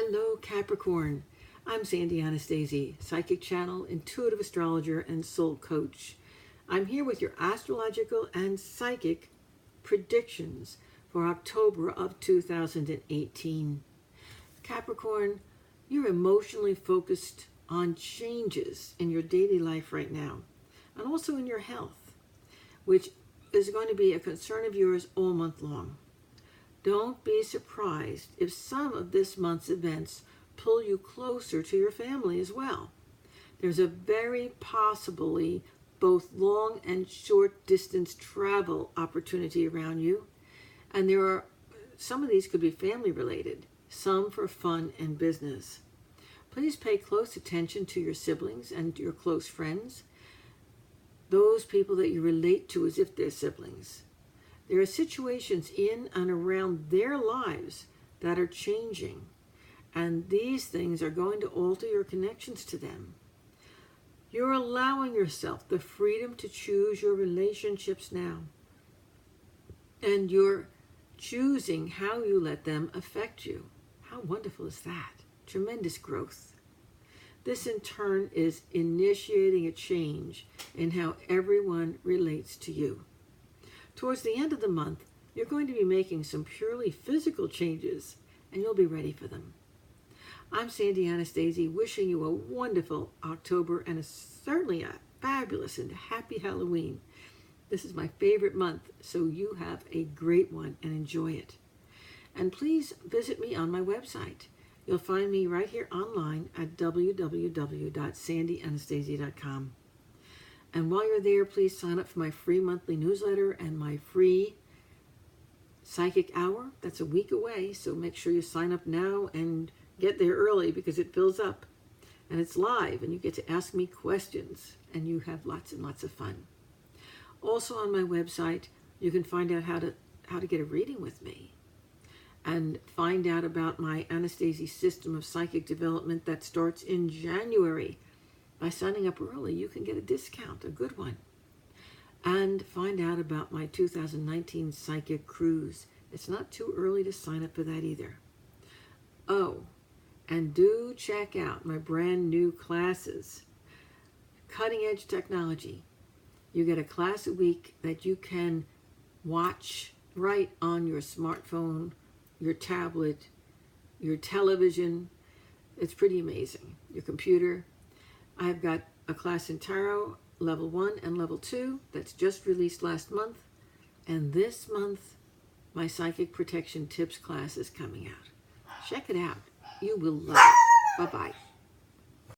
Hello, Capricorn. I'm Sandy Anastasi, psychic channel, intuitive astrologer, and soul coach. I'm here with your astrological and psychic predictions for October of 2018. Capricorn, you're emotionally focused on changes in your daily life right now, and also in your health, which is going to be a concern of yours all month long. Don't be surprised if some of this month's events pull you closer to your family as well. There's a very possibly both long and short distance travel opportunity around you. And some of these could be family related, some for fun and business. Please pay close attention to your siblings and your close friends, those people that you relate to as if they're siblings. There are situations in and around their lives that are changing, and these things are going to alter your connections to them. You're allowing yourself the freedom to choose your relationships now, and you're choosing how you let them affect you. How wonderful is that? Tremendous growth. This in turn is initiating a change in how everyone relates to you. Towards the end of the month, you're going to be making some purely physical changes, and you'll be ready for them. I'm Sandy Anastasi, wishing you a wonderful October and certainly a fabulous and happy Halloween. This is my favorite month, so you have a great one and enjoy it. And please visit me on my website. You'll find me right here online at www.sandyanastasi.com. And while you're there, please sign up for my free monthly newsletter and my free psychic hour. That's a week away, so make sure you sign up now and get there early because it fills up. And it's live, and you get to ask me questions, and you have lots and lots of fun. Also on my website, you can find out how to get a reading with me and find out about my Anastasi system of psychic development that starts in January. By signing up early, you can get a discount, a good one. And find out about my 2019 Psychic Cruise. It's not too early to sign up for that either. Oh, and do check out my brand new classes. Cutting Edge Technology. You get a class a week that you can watch right on your smartphone, your tablet, your television. It's pretty amazing. Your computer. I've got a class in Tarot, Level 1 and Level 2, that's just released last month. And this month, my Psychic Protection Tips class is coming out. Check it out. You will love it. Bye-bye.